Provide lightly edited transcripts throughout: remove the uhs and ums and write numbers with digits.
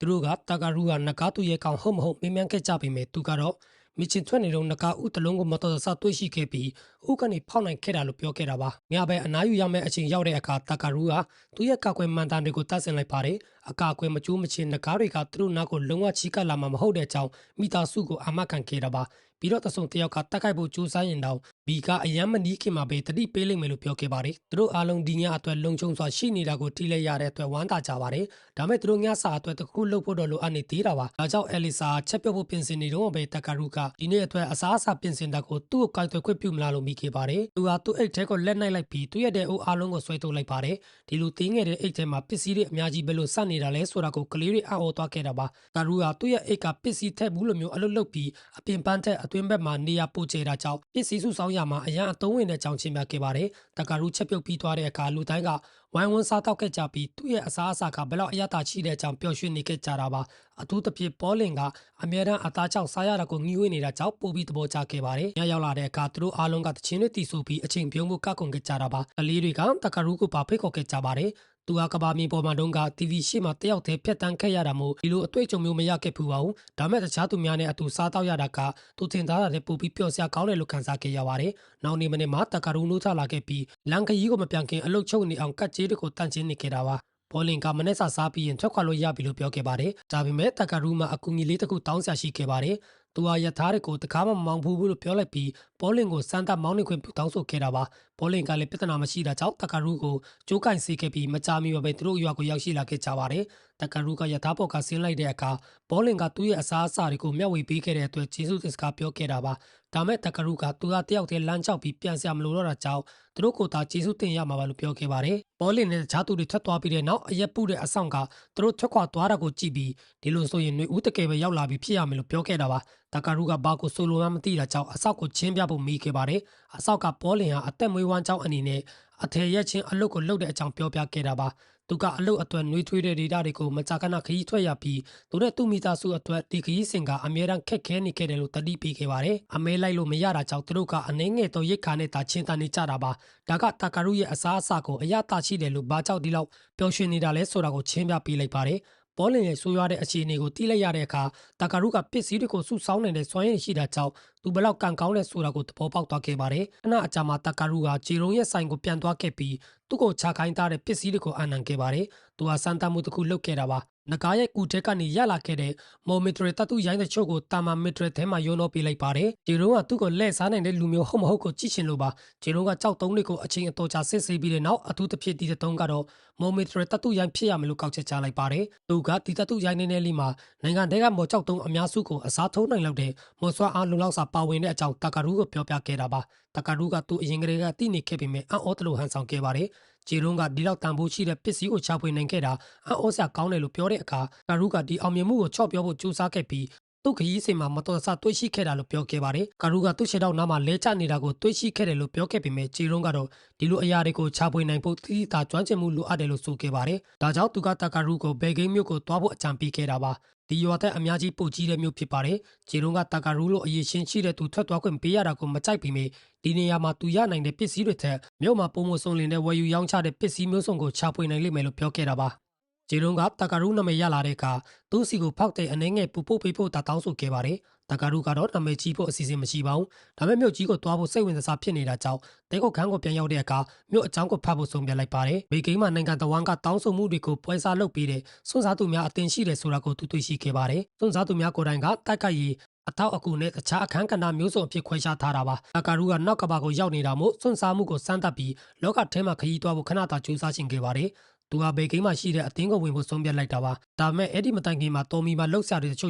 သူတို့ကတာကာရူကနဂါသူရဲ့ကောင်ဟုတ်မဟုတ်မေးမြန်းခဲ့ကြပေမဲ့သူကတော့မြချင်းထွက်နေတော့နဂါဥတလုံးကိုမတော်တဆတွေ့ရှိခဲ့ပြီးဥကနေဖောက်နိုင်ခဲ့တာလို့ပြောခဲ့တာပါ။ညဘက်အနားယူရမယ့်အချိန်ရောက်တဲ့အခါတာကာရူကသူ့ရဲ့ကာကွယ်မှန်တမ်းတွေကိုတတ်ဆင်လိုက်ပါတယ်။အကာအကွယ်မကျိုးမချင်းနဂါတွေကသူတို့နောက်ကိုလုံးဝချီကပ်လာမှာမဟုတ်တဲ့အကြောင်းမိသားစုကိုအာမခံခဲ့တာပါ။ပြီးတော့တဆုံတယောက်ကတက်ခိုက်ဖို့ကြိုးစားရင်တောင်ဘီကအယမ်းမနီးခင်မှာပဲတတိပေးလိမ့်မယ်လို့ပြောခဲ့ပါတယ်။သူတို့အားလုံးဒီညအတွက်လုံခြုံစွာရှိနေတာကိုထိလိုက်ရတဲ့အတွက်ဝမ်းသာကြပါတယ်။ဒါမဲ့သူတို့ညစာအတွက်တခုလုပ်ဖို့တော့လိုအပ်နေသေးတာပါ။ဒါကြောင့်အဲလီဆာချက်ပြုတ်ဖို့ပြင်ဆင်နေတော့ပဲတကာရူကဒီနေ့အတွက်အစားအစာပြင်ဆင်တာကိုသူ့ကိုကိုက်သွယ်ခွင့်ပြုမလားလို့မိခဲ့ပါတယ်။သူကသူ့အိတ်ထဲကိုလက်နိုင်လိုက်ပြီးသူ့ရဲ့တဲ့အုပ်အားလုံးကိုဆွဲထုတ်လိုက်ပါတယ်။ဒီလိုသေးငယ်တဲ့အိတ်ထဲမှာပစ္စည်းတွေအများကြီးပဲလို့စနေတာလဲဆိုတာကိုကလေးတွေအော်သွားခဲ့တာပါ။ကာရူကသူ့ရဲ့အိတ်ကပစ္စည်းထက်ဘူးလိုမျိုးအလုပ်လုပ်ပြီးအပြင်ပန်းထက်အတွင်းဘက်မှာနေရာပိုကျတာကြောင့်ပစ္စည်းစုဆောင်းရမှာအရန်အသုံးဝင်တဲ့အကြောင်းချင်းပြခဲ့ပါတယ်။တကာရူချက်ပြုတ်ပြီးသွားတဲ့အခါလူတိုင်းကဝိုင်းဝန်းစားတောက်ခဲ့ကြပြီးသူ့ရဲ့အစားအစာကဘယ်လောက်အရသာရှိတဲ့အကြောင်းပျော်ရွှင်နေခဲ့ကြတာပါ။အထူးသဖြင့်ပေါ်လင်ကအမြဲတမ်းအသားချောက်စားရတာကိုငီးဝေးနေတာကြောင့်ပိုပြီးသဘောကျခဲ့ပါတယ်။ညရောက်လာတဲ့အခါသူတို့အားလုံးကတချင်းတွေတီးဆိုပြီးအချိန်ပြုံးဖို့ကကွန်ခဲ့ကြတာပါ။ကလေးတွေကတကာရူကိုပါဖိတ်ခေါ်ခဲ့ကြပါတယ်။သူကကဘာမြေပေါ်မှာတုန်းက TV ရှေ့မှာတယောက်တည်းဖြတ်တန်းခဲ့ရတာမို့ဒီလိုအတွေ့အကြုံမျိုးမရခဲ့ဘူးပါဘူး။ဒါမဲ့တခြားသူများနဲ့အတူစားတော့ရတာကသူထင်သားတာတဲ့ပိုပြီးပျော်စရာကောင်းတယ်လို့ခံစားခဲ့ရပါတယ်။နောက်နေ့မနေ့မှာတကာရူနိုးထလာခဲ့ပြီးလန်ခရီးကိုမပြန်ခင်အလုတ်ချုပ်နေအောင်ကတ်ကြေးတွေကိုတန့်ချင်းနေခဲ့တာပါ။ပေါ်လင်ကမနေ့စာစားပြီးရင်ထွက်ခွာလို့ရပြီလို့ပြောခဲ့ပါတယ်။ဒါပေမဲ့တကာရူမှာအကူအညီလေးတစ်ခုတောင်းဆရာရှိခဲ့ပါတယ်။သူဟာယထာတွေကိုတကားမမောင်းဘူးလို့ပြောလိုက်ပြီးပေါ်လင်ကိုစမ်းသပ်မောင်းနေခွင့်ပြုတောင်းဆိုခဲ့တာပါ။ပေါ်လင်ကလည်းပြဿနာမရှိတာကြောင့်တကာရူကိုကြိုးကင်စီခဲ့ပြီးမကြာမီပဲသူတို့ရွာကိုရောက်ရှိလာခဲ့ကြပါတယ်။တကာရူကယထာပေါ်ကဆင်းလိုက်တဲ့အခါပေါ်လင်ကသူ့ရဲ့အစားအစာတွေကိုမျှဝေပေးခဲ့တဲ့အတွက်ကျေးဇူးတင်စကားပြောခဲ့တာပါ။ဒါမဲ့တကာရူကသူကတယောက်တည်းလမ်းလျှောက်ပြီးပြန်ဆရာမလို့တော့တာကြောင့်သူတို့ကိုသာကျေးဇူးတင်ရမှာပါလို့ပြောခဲ့ပါတယ်။ပေါ်လင်နဲ့တခြားသူတွေထွက်သွားပြီးတဲ့နောက်အရက်ပူတဲ့အဆောင်ကသူတို့ထွက်ခွာသွားတာကိုကြည့်ပြီးဒီလိုဆိုရင်ຫນွေဦးတကယ်ပဲရောက်လာပြီးဖြစ်ရမယ်လို့ပြောခဲ့တာပါ။တကာရူကဘာကိုဆိုလိုမှမသိတာကြောင့်အဆောက်ကိုချင်းပြဖို့မိခဲ့ပါတယ်။အဆောက်ကပေါ်လင်ဟာအသက်မွေးဝမ်းကြောင်းအနေနဲ့အထည်ရက်ချင်းအလုတ်ကိုလှုပ်တဲ့အကြောင်းပြောပြခဲ့တာပါ။သူကအလုတ်အတွက်နှွေးထွေးတဲ့ဒေတာတွေကိုမကြာခဏခရီးထွက်ရပြီးသူနဲ့သူ့မိသားစုအတွက်ဒီခရီးစဉ်ကအမြဲတမ်းခက်ခဲနေခဲ့တယ်လို့တတိပေးခဲ့ပါတယ်။အမဲလိုက်လို့မရတာကြောင့်သူတို့ကအနှဲငယ်တော့ရိတ်ခါနဲ့တာချင်းတန်နေကြတာပါ။ဒါကတကာရူရဲ့အစားအစာကိုအရသာရှိတယ်လို့ဘာကြောင့်ဒီလောက်ပျော်ရွှင်နေတာလဲဆိုတာကိုချင်းပြပေးလိုက်ပါတယ်။ပေါ်လင်ရဲ့ဆိုးရွားတဲ့အခြေအနေကိုတိလိုက်ရတဲ့အခါတကာရူကပစ္စည်းတွေကိုစုဆောင်းနေတဲ့စွမ်းရည်ရှိတာကြောင့်သူဘလောက်ကန်ကောင်းလဲဆိုတာကိုသဘောပေါက်သွားခဲ့ပါတယ်။ခဏအကြာမှာတကာရူကဂျီရုံရဲ့ဆိုင်ကိုပြန်သွားခဲ့ပြီးသူ့ကိုချခိုင်းထားတဲ့ပစ္စည်းတွေကိုအနံခဲ့ပါတယ်။သူဟာစမ်းသပ်မှုတစ်ခုလုပ်ခဲ့တာပါ။နဂါရဲ့ကူထဲကနေရလာခဲ့တဲ့မော်မီထရီတတူရိုင်းတဲ့ချို့ကိုတာမာမီထရီထဲမှာယုံတော့ပေးလိုက်ပါတယ်။ဂျီရုံကသူ့ကိုလှည့်စားနိုင်တဲ့လူမျိုးဟုတ်မဟုတ်ကိုကြည့်ချင်လို့ပါ။ဂျီရုံကကြောက်တုံးတွေကိုအချိန်အတော်ကြာစစ်ဆေးပြီးတဲ့နောက်အထူးသဖြင့်ဒီတုံးကတော့မော်မီထရီတတူရိုင်းဖြစ်ရမယ်လို့ကောက်ချက်ချလိုက်ပါတယ်။သူကဒီတတူရိုင်းနေလေးမှာနိုင်ငံတဲကမော်ကြောက်တုံးအများစုကိုအစားထိုးနိုင်လောက်တဲ့မော်ဆွာအားလုံလောက်စာပါဝင်တဲ့အကြောင်းတကာရူကိုပြောပြခဲ့တာပါ။တကာရူကသူ့အရင်ကတည်းကတိနေခဲ့ပေမဲ့အော်တလို့ဟန်ဆောင်ခဲ့ပါတယ်။ဂျီရုံကဒီလောက်တန်ဖိုးရှိတဲ့ပစ္စည်းကိုချပွေနိုင်ခဲ့တာအော်စရာကောင်းတယ်လို့ပြောတဲ့အခါကာရူကဒီအောင်မြင်မှုကိုချော့ပြောဖို့ကြိုးစားခဲ့ပြီးသူ့ခရီးစဉ်မှာမတော်တဆတွေ့ရှိခဲ့တာလို့ပြောခဲ့ပါတယ်။ကာရူကသူ့ခြေထောက်နားမှာလဲကျနေတာကိုတွေ့ရှိခဲ့တယ်လို့ပြောခဲ့ပေမဲ့ဂျီရုံကတော့ဒီလိုအရာတွေကိုချပွေနိုင်ဖို့တိတိကျကျွမ်းကျင်မှုလိုအပ်တယ်လို့ဆိုခဲ့ပါတယ်။ဒါကြောင့်သူကတကာရူကိုဘယ်ဂိမ်းမျိုးကိုတွားဖို့အကြံပေးခဲ့တာပါ။ဒီရွာသက်အများကြီးပို့ကြီးတဲ့မျိုးဖြစ်ပါတယ်။ဂျီရုံကတကာရူလိုအရေးရှင်းရှိတဲ့သူထွက်သွားခွင့်ပေးရတာကိုမကြိုက်ပေမဲ့ဒီနေရာမှာသူရနိုင်တဲ့ပစ္စည်းတွေထက်မြို့မှာပုံမစုံလင်တဲ့ဝယ်ယူရောင်းချတဲ့ပစ္စည်းမျိုးစုံကိုချပွေနိုင်လိမ့်မယ်လို့ပြောခဲ့တာပါ။ဂျီရုံကတကာရူနာမည်ရလာတဲ့အခါသူ့စီကိုဖောက်တဲ့အနေငယ်ပူပို့ပေးဖို့တောင်းဆိုခဲ့ပါတယ်။တကာရူကတော့နာမည်ကြီးဖို့အစီအစဉ်မရှိပါဘူး။ဒါပေမဲ့မြို့ကြီးကိုတွားဖို့စိတ်ဝင်စားဖြစ်နေတာကြောင့်တဲခုတ်ခန်းကိုပြန်ရောက်တဲ့အခါမြို့အကြောင်းကိုဖတ်ဖို့ဆုံးဖြတ်လိုက်ပါတယ်။ဘေဂိမ်းမှာနိုင်ငံတော်ဝန်ကတောင်းဆိုမှုတွေကိုပွဲစားလုပ်ပြီးတဲ့စွန့်စားသူများအသင်ရှိတယ်ဆိုတာကိုသူတွေ့ရှိခဲ့ပါတယ်။စွန့်စားသူများကိုယ်တိုင်ကတိုက်ခိုက်ရေးအထောက်အကူနဲ့တခြားအခန်းကဏ္ဍမျိုးစုံအဖြစ်ခွဲခြားထားတာပါ။တကာရူကနောက်ကဘာကိုရောက်နေတာမို့စွန့်စားမှုကိုစမ်းသပ်ပြီးလောကထဲမှာခရီးသွားဖို့ခဏတာကြိုးစားခြင်းခဲ့ပါတယ်။သူဟာဘေဂိမ်းမှာရှိတဲ့အသင်းကိုဝင်ဖို့ဆုံးဖြတ်လိုက်တာပါ။ဒါပေမဲ့အဲ့ဒီမတိုင်ခင်မှာတော်မီမှာလှုပ်ရှားတဲ့တချို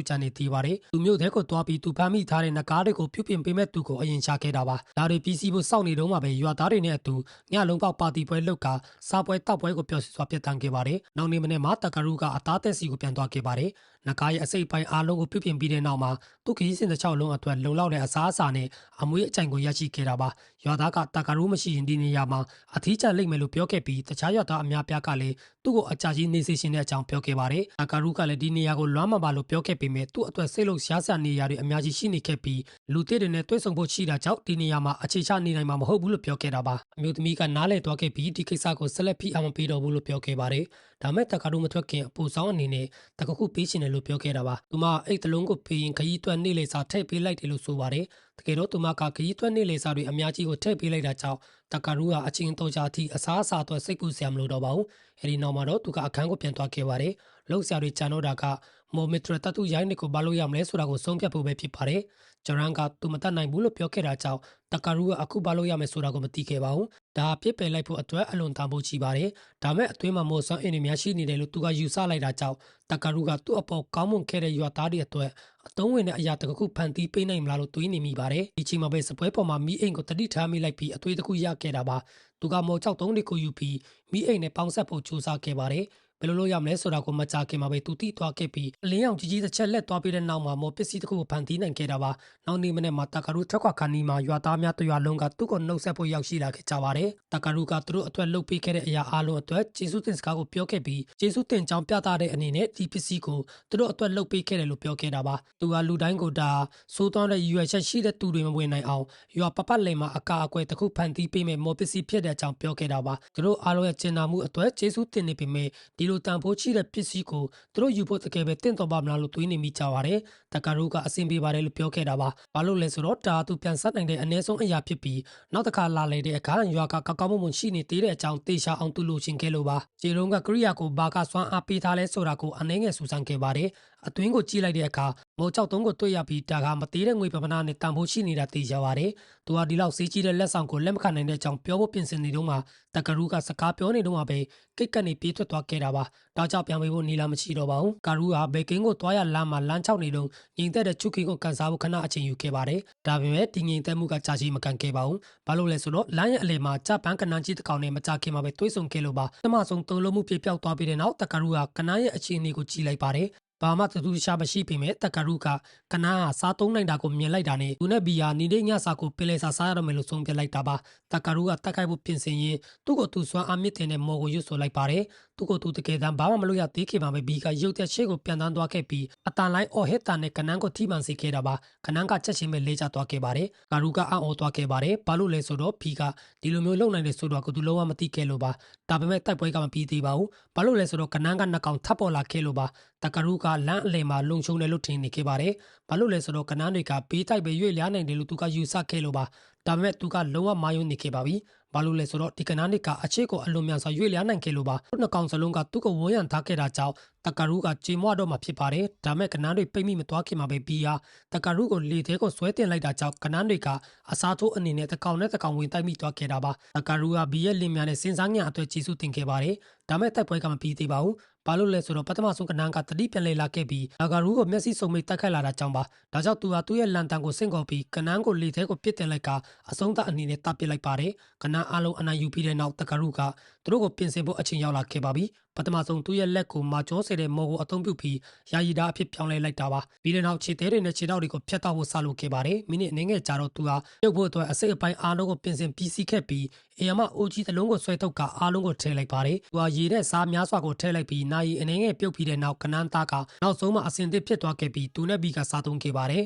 ့ကြံနေသေးပါတယ်။သူမျိုးတဲ့ကိုတွားပြီးသူဖမ်းမိထားတဲ့နဂါးတွေကိုပြုပြင်ပေးမဲ့သူကိုအရင်ရှာခဲ့တာပါ။ဒါတွေပြီးစီးဖို့စောင့်နေတော့မှပဲရွာသားတွေနဲ့အတူညလုံးပေါက်ပါတီပွဲလုပ်ကစားပွဲတောက်ပွဲကိုပျော်ရွှင်စွာပြတ်တန်းခဲ့ပါတယ်။နောက်နေ့မနေ့မှာတကာရူကအသားသက်စီကိုပြန်သွားခဲ့ပါတယ်။နဂါးရဲ့အစိပ်ပိုင်းအားလုံးကိုပြုပြင်ပြီးတဲ့နောက်မှာသူခရီးစဉ်တစ်ချောင်းလုံးအတွက်လုံလောက်တဲ့အစားအစာနဲ့အမွေးအကြိုင်ကိုရရှိခဲ့တာပါ။ရွာသားကတကာရူမရှိရင်ဒီနေရာမှာအထီးကျန်လိမ့်မယ်လို့ပြောခဲ့ပြီးတခြားရွာသားအများပြားကလည်း သူ့ကိုအကြကြီးနေစေရှင်တဲ့အကြောင်းပြောခဲ့ပါတယ်။တာကာရူကလည်းဒီနေရာကိုလွမ်းမှာပါလို့ပြောခဲ့ပေမဲ့သူ့အတွက်စိတ်လုံးရှားစာနေရာတွေအများကြီးရှိနေခဲ့ပြီးလူသစ်တွေနဲ့တွေ့ဆုံဖို့ရှိတာကြောင့်ဒီနေရာမှာအခြေချနေနိုင်မှာမဟုတ်ဘူးလို့ပြောခဲ့တာပါ။အမျိုးသမီးကနားလည်သွားခဲ့ပြီးဒီကိစ္စကိုဆက်လက်ဖိအားမပေးတော့ဘူးလို့ပြောခဲ့ပါတယ်။ဒါမဲ့တာကာရူမထွက်ခင်အပူဆောင်အနေနဲ့တကခုပေးရှင်တယ်လို့ပြောခဲ့တာပါ။သူမအိတ်တလုံးကိုဖေးရင်ခရီးသွက်နေလေစာထည့်ပေးလိုက်တယ်လို့ဆိုပါတယ်။တကယ်တော့သူမကခရီးသွက်နေလေစာတွေအများကြီးကိုထည့်ပေးလိုက်တာကြောင့်တာကာရူကအချင်းတော်ကြအထိအစားအစာအတွက်စိတ်ပူစရာမလိုတော့ပါဘူး။အဲဒီနောက်မှာတော့သူကအခန်းကိုပြန်သွားခဲ့ပါတယ်။လှုပ်ရှားတွေဂျန်တော့တာကမော်မီထရတတူရိုင်းနစ်ကိုဘာလို့ရမလဲဆိုတာကိုဆုံးဖြတ်ဖို့ပဲဖြစ်ပါတယ်။ဂျရန်ကသူမတတ်နိုင်ဘူးလို့ပြောခဲ့တာကြောင့်တာကာရူကအခုဘာလို့ရမယ်ဆိုတာကိုမသိခဲ့ပါဘူး။ဒါပြစ်ပယ်လိုက်ဖို့အတွက်အလွန်တန်ဖိုးကြီးပါတယ်။ဒါမဲ့အသွေးမှာမော်ဆွမ်းအင်းတွေများရှိနေတယ်လို့သူကယူဆလိုက်တာကြောင့်တာကာရူကသူ့အပေါ်ကောင်းမွန်ခဲ့တဲ့ရွာသားတွေအတွက်အတုံးဝင်တဲ့အရာတခုဖန်တီးပေးနိုင်မလားလို့တွေးနေမိပါတယ်။ဒီချိန်မှာပဲစပွဲပေါ်မှာမီးအိမ်ကိုတတိထားမိလိုက်ပြီးအသွေးတစ်ခုရခဲ့တာပါ။သူကမော်ချောက်သုံးတွေကိုယူပြီးမီးအိမ်နဲ့ပေါင်းဆက်ဖို့ကြိုးစားခဲ့ပါတယ်။ဘယ်လိုလုပ်ရမလဲဆိုတာကိုမကြားခင်မှာပဲသူတိသွားခဲ့ပြီးအလင်းရောင်ကြီးကြီးတစ်ချက်လက်သွားပြီးတဲ့နောက်မှာမော်ပစ္စည်းတစ်ခုကိုဖန်တီးနိုင်ခဲ့တာပါ။နောက်နေ့မနေ့မှာတာကာရူထွက်ခွာခါနီးမှာရွာသားများတရွာလုံးကသူ့ကိုနှုတ်ဆက်ဖို့ရောက်ရှိလာခဲ့ကြပါတယ်။တာကာရူကသူတို့အတွက်လှုပ်ပေးခဲ့တဲ့အရာအလုံးအတွက်ကျေးဇူးတင်စကားကိုပြောခဲ့ပြီးကျေးဇူးတင်ကြောင်းပြသတဲ့အနေနဲ့ဒီပစ္စည်းကိုသူတို့အတွက်လှုပ်ပေးခဲ့တယ်လို့ပြောခဲ့တာပါ။သူကလူတိုင်းကိုဒါစိုးသွမ်းတဲ့ရွယ်ချက်ရှိတဲ့သူတွေမဝင်နိုင်အောင်ရွာပပတ်လည်မှာအကာအကွယ်တစ်ခုဖန်တီးပေးမယ်မော်ပစ္စည်းဖြစ်တဲ့အကြောင်းပြောခဲ့တာပါ။သူတို့အားလုံးရဲ့ကျင်နာမှုအတွက်ကျေးဇူးတင်နေပေမဲ့ဒီလိုတန်ဖိုးရှိတဲ့ပစ္စည်းကိုသူတို့ယူဖို့တကယ်ပဲတင့်တော်ပါမလားလို့တွေးနေမိကြပါတယ်။တာကာရူကအဆင်ပြေပါတယ်လို့ပြောခဲ့တာပါ။ဘာလို့လဲဆိုတော့ဒါသူပြန်ဆက်နိုင်တဲ့အနည်းဆုံးအရာဖြစ်ပြီးနောက်တစ်ခါလာလေတဲ့အခါရွာကကောက်ကောက်မွန်မွန်ရှိနေသေးတဲ့အကြောင်းတေချာအောင်သူလိုချင်ခဲ့လို့ပါ။ခြေလုံးကကရိယာကိုဘာကစွမ်းအားပေးထားလဲဆိုတာကိုအနှဲငယ်စူးစမ်းခဲ့ပါတယ်။အတွင်းကိုကြည့်လိုက်တဲ့အခါမော်ချောက်သုံးကိုတွေ့ရပြီးဒါကမသေးတဲ့ငွေပမာဏနဲ့တန်ဖိုးရှိနေတာသိကြပါတယ်။သူကဒီလောက်စေးကြီးတဲ့လက်ဆောင်ကိုလက်မခံနိုင်တဲ့အကြောင်းပြောဖို့ပြင်ဆင်နေတော့မှတာကာရူကစကားပြောနေတော့မှပဲကိတ်ကပ်နေပြေးထွက်သွားခဲ့တာပါ။ဒါကြောင့်ပြန်ပေးဖို့နေလာမရှိတော့ပါဘူး။ကာရူကဘေကင်းကိုသွားရလမ်းမှာလမ်းချောက်နေတော့ငိမ်သက်တဲ့ချူကီကိုကန်စားဖို့ခဏအချိန်ယူခဲ့ပါတယ်။ဒါပေမဲ့ဒီငိမ်သက်မှုကကြာကြီးမကန်ခဲ့ပါဘူး။ဘာလို့လဲဆိုတော့လမ်းရဲ့အလယ်မှာဂျပန်ကနန်းကြီးတစ်ကောင်နဲ့မကြခင်မှာပဲတွေးဆုံခဲ့လို့ပါ။ပထမဆုံးသုံးလုံးမှုပြေပြောက်သွားပြီးတဲ့နောက်တာကာရူကကနန်းရဲ့အခြေအနေကိုကြည့်လိုက်ပါတယ်။ဘာမှတူရှာမရှိပေမဲ့တာကာရူကကနားဟာစားသုံးနိုင်တာကိုမြင်လိုက်တာနဲ့သူနဲ့ဘီယာနေတဲ့ညစာကိုပင်လယ်စာစားရတော့မယ်လို့ဆုံးဖြတ်လိုက်တာပါတာကာရူကတက်ခိုက်ဖို့ပြင်ဆင်ရင်သူ့ကိုသူစွမ်းအမြင့်တင်တဲ့မော်ကိုရွတ်ဆိုလိုက်ပါတယ်သူ့ကိုသူတကယ်တမ်းဘာမှမလုပ်ရသေးခင်မှာပဲဘီကရုတ်တဲ့ရှေ့ကိုပြန်တန်းသွားခဲ့ပြီးအတန်လိုက်အော်ဟစ်တာနဲ့ကနန်းကိုထိမှန်စေခဲ့တာပါကနန်းကချက်ချင်းပဲလဲကျသွားခဲ့ပါတယ်ကာရူကအံ့ဩသွားခဲ့ပါတယ်ဘာလို့လဲဆိုတော့ဘီကဒီလိုမျိုးလုံနိုင်တယ်ဆိုတော့ကိုသူလုံးဝမသိခဲ့လို့ပါဒါပေမဲ့တိုက်ပွဲကမပြီးသေးပါဘူးဘာလို့လဲဆိုတော့ကနန်းကနှစ်ကောင်ထပ်ပေါ်လာခဲ့လို့ပါတာကာရူကလမ်းအလယ်မှာလုံခြုံတယ်လို့ထင်နေခဲ့ပါတယ်။ဘာလို့လဲဆိုတော့ကနန်းတွေကဘေးတိုက်ပဲရွေ့လျားနိုင်တယ်လို့သူကယူဆခဲ့လို့ပါ။ဒါပေမဲ့သူကလုံးဝမာယုံနေခဲ့ပါပြီ။ဘာလို့လဲဆိုတော့ဒီကနန်းတွေကအချစ်ကိုအလွန်မြန်စွာရွေ့လျားနိုင်ခဲ့လို့ပါ။နှစ်ကောင်စလုံးကသူ့ကိုဝန်းရံထားခဲ့တာကြောင့်တာကာရူကကြေမွတော့မှဖြစ်ပါတယ်။ဒါမဲ့ကနန်းတွေပိတ်မိမသွားခင်မှာပဲဘီယာတာကာရူကိုလေထဲကိုဆွဲတင်လိုက်တာကြောင့်ကနန်းတွေကအစားထိုးအနေနဲ့တကောင်နဲ့တကောင်ဝင်တိုက်မိသွားခဲ့တာပါ။တာကာရူကဘီရဲ့လင်မြန်နဲ့စင်စားညံအတွက်ကျေးဇူးတင်ခဲ့ပါတယ်။ဒါမဲ့တိုက်ပွဲကမပြီးသေးပါဘူး။ဘာလို့လဲဆိုတော့ပထမဆုံးကနန်းကတတိပြန်လေလာခဲ့ပြီးတာကာရူကိုမျက်စိစုံမိတ်တက်ခတ်လာတာကြောင့်ပါဒါကြောင့်သူဟာသူ့ရဲ့လန်တန်ကိုဆင့်ခေါ်ပြီးကနန်းကိုလေထဲကိုပစ်တင်လိုက်ကအဆုံးသတ်အနေနဲ့တပ်ပစ်လိုက်ပါတယ်ကနန်းအလုံးအနိုင်ယူပြီးတဲ့နောက်တာကာရူကသူတို့ကိုပြင်ဆင်ဖို့အချိန်ရောက်လာခဲ့ပါပြီပထမဆုံးသူ့ရဲ့လက်ကိုမာကျောစေတဲ့မော်ကိုအသုံးပြုပြီးယာယီတာအဖြစ်ပြောင်းလဲလိုက်တာပါပြီးတဲ့နောက်ခြေသေးတွေနဲ့ခြေထောက်တွေကိုဖျက်တောက်ဖို့စလုပ်ခဲ့ပါတယ်မိနစ်အနည်းငယ်ကြာတော့သူဟာပြုတ်ဖို့အတွက်အစိတ်အပိုင်းအားလုံးကိုပြင်ဆင်ပြီးစီးခဲ့ပြီးအေယာမအိုဂျီတစ်လုံးကိုဆွဲထုတ်ကအားလုံးကိုထည့်လိုက်ပါတယ်သူဟာရေနဲ့စားများစွာကိုထည့်လိုက်ပြီးနိုင်အနေငယ်ပြုတ်ပြီးတဲ့နောက်ကနန်းသားကနောက်ဆုံးမှအစင်သစ်ဖြစ်သွားခဲ့ပြီးသူနဲ့ဘီကစားသုံးခဲ့ပါတယ်